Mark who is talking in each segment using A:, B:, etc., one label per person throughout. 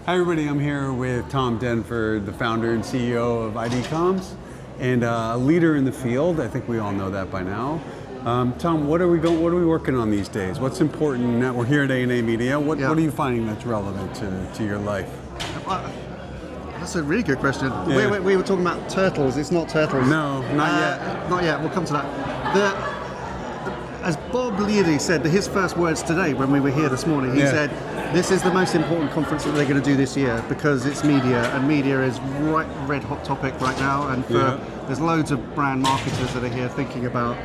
A: Hi everybody, I'm here with Tom Denford, the founder and CEO of ID Comms, and a leader in the field. I think we all know that by now. Tom, what are we working on these days? What's important now? We're here at A&A Media. What are you finding that's relevant to your life?
B: That's a really good question.
A: Yeah.
B: We were talking about turtles. It's not turtles.
A: No, not yet.
B: Not yet. We'll come to that. As Bob Leary said, his first words today when we were here this morning, he said, this is the most important conference that they're going to do this year because it's media, and media is red hot topic right now, and there's loads of brand marketers that are here thinking about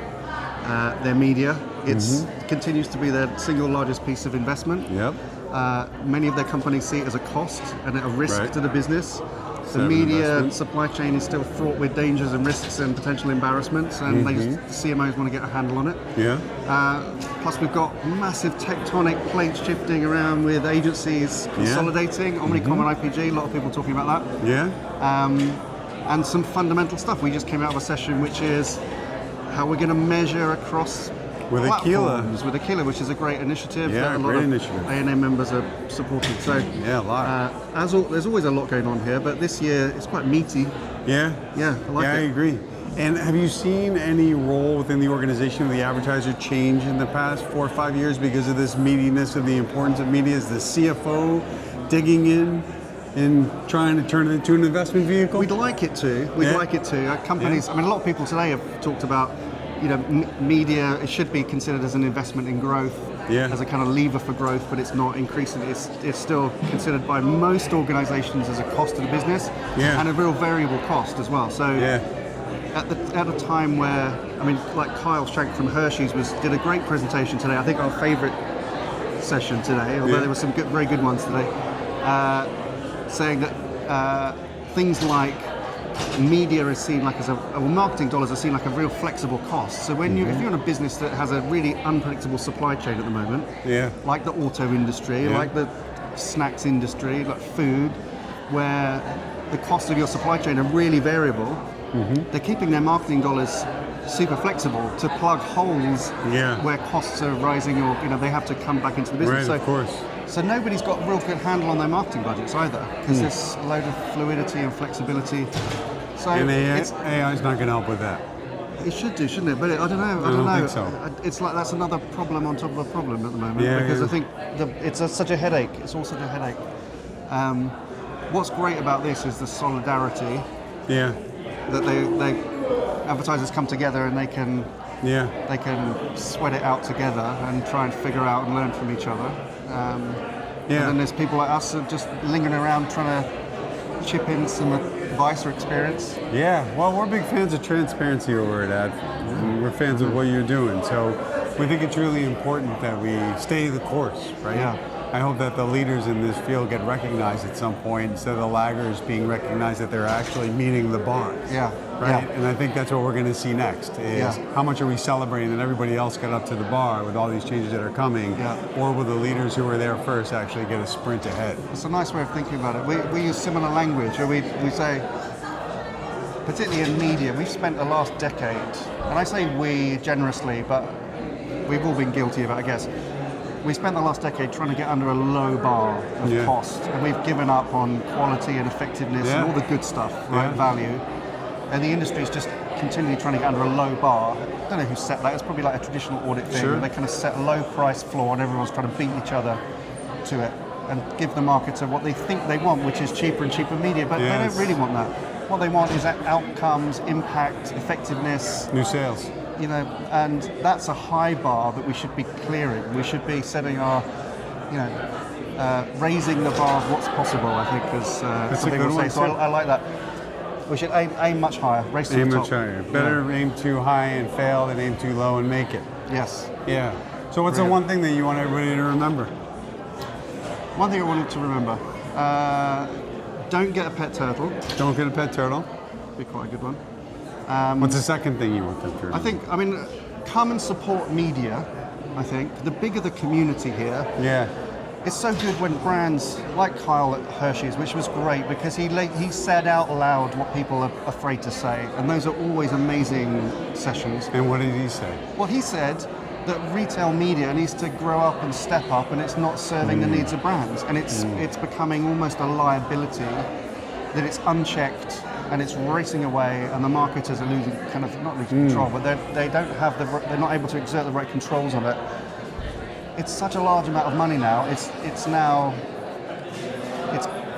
B: their media. It continues to be their single largest piece of investment.
A: Yep.
B: Many of their companies see it as a cost and a risk to the business. The media supply chain is still fraught with dangers and risks and potential embarrassments, and the CMOs want to get a handle on it.
A: Yeah.
B: Plus, we've got massive tectonic plates shifting around with agencies consolidating. Omnicom and IPG, a lot of people talking about that.
A: Yeah.
B: And some fundamental stuff. We just came out of a session which is how we're going to measure across
A: with
B: platforms with Aquila, which is a great initiative.
A: Yeah,
B: that a lot of A&A members are supporting. So
A: yeah, a lot.
B: There's always a lot going on here, but this year it's quite meaty.
A: Yeah.
B: Yeah, I like it.
A: I agree. And have you seen any role within the organization of the advertiser change in the past 4 or 5 years because of this meatiness of the importance of media? Is the CFO digging in and trying to turn it into an investment vehicle?
B: We'd like it to. Companies, I mean, a lot of people today have talked about, media, it should be considered as an investment in growth, as a kind of lever for growth, but it's not increasingly. It's still considered by most organizations as a cost of the business and a real variable cost as well. So at a time where, I mean, like Kyle Shank from Hershey's did a great presentation today. I think our favorite session today, although there were some very good ones today, saying that things like media is seen like marketing dollars are seen like a real flexible cost. So when if you're in a business that has a really unpredictable supply chain at the moment, like the auto industry, like the snacks industry, like food, where the costs of your supply chain are really variable, they're keeping their marketing dollars super flexible to plug holes where costs are rising, or they have to come back into the business.
A: Right, of course.
B: So nobody's got a real good handle on their marketing budgets either, because there's a load of fluidity and flexibility. So
A: and AI is not going to help with that.
B: It should do, shouldn't it? But I don't know.
A: I don't think so.
B: It's like that's another problem on top of a problem at the moment, because I think it's such a headache. It's all such a headache. What's great about this is the solidarity. That they advertisers come together and they can sweat it out together and try and figure out and learn from each other. And then there's people like us that are just lingering around trying to chip in some advice or experience. Yeah,
A: well, we're big fans of transparency over at Ad. We're fans of what you're doing, so we think it's really important that we stay the course, right?
B: Yeah.
A: I hope that the leaders in this field get recognized at some point, instead of the laggers being recognized that they're actually meeting the bar. Right? And I think that's what we're going to see next, is how much are we celebrating that everybody else got up to the bar with all these changes that are coming, or will the leaders who were there first actually get a sprint ahead? It's
B: a nice way of thinking about it. We use similar language, or we say, particularly in media, we've spent the last decade, and I say we generously, but we've all been guilty of it, I guess. We spent the last decade trying to get under a low bar of cost, and we've given up on quality and effectiveness and all the good stuff, value. And the industry is just continually trying to get under a low bar. I don't know who set that. It's probably like a traditional audit thing. Where they kind of set a low price floor and everyone's trying to beat each other to it and give the marketer what they think they want, which is cheaper and cheaper media. But they don't really want that. What they want is outcomes, impact, effectiveness.
A: New sales.
B: And that's a high bar that we should be clearing. We should be setting our, raising the bar of what's possible, I think, as some people say. So I like that. We should aim much higher, race to the top.
A: Aim much higher. Better aim too high and fail than aim too low and make it.
B: Yes.
A: Yeah. So what's the one thing that you want everybody to remember?
B: One thing I wanted to remember, don't get a pet turtle.
A: Don't get a pet turtle.
B: Be quite a good one.
A: What's the second thing you want them to remember?
B: Come and support media, I think. The bigger the community here. It's so good when brands like Kyle at Hershey's, which was great because he said out loud what people are afraid to say, and those are always amazing sessions.
A: And what did he say?
B: Well, he said, that retail media needs to grow up and step up, and it's not serving the needs of brands, and it's becoming almost a liability that it's unchecked and it's racing away, and the marketers are losing, kind of not losing control, but they don't have they're not able to exert the right controls on it. It's such a large amount of money now. It's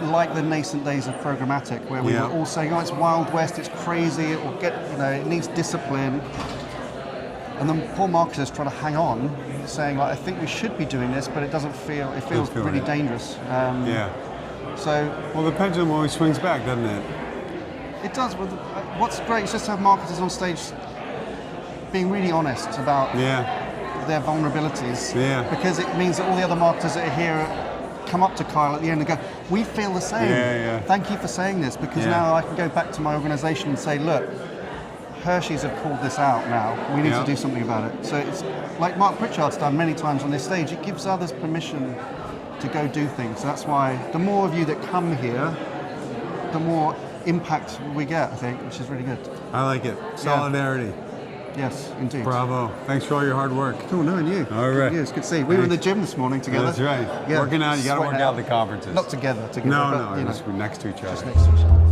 B: like the nascent days of programmatic, where we were all saying, "Oh, it's Wild West, it's crazy, it will get, it needs discipline." And then poor marketers trying to hang on, saying, like, "I think we should be doing this, but it feels really dangerous." So,
A: well, the pendulum always swings back, doesn't it?
B: It does. What's great is just to have marketers on stage being really honest about their vulnerabilities, because it means that all the other marketers that are here come up to Kyle at the end and go, "We feel the same. Thank you for saying this, because now I can go back to my organisation and say, look, Hershey's have called this out now. We need to do something about it." So it's like Mark Pritchard's done many times on this stage. It gives others permission to go do things. So that's why the more of you that come here, the more impact we get, I think, which is really good.
A: I like it. Solidarity.
B: Yes, indeed.
A: Bravo. Thanks for all your hard work.
B: Cool knowing you.
A: All right.
B: Good, it's good to see you. We were in the gym this morning together.
A: That's right. Working out. You got to work out at the conferences.
B: Not together.
A: No, just next to each other.
B: Just next to each other.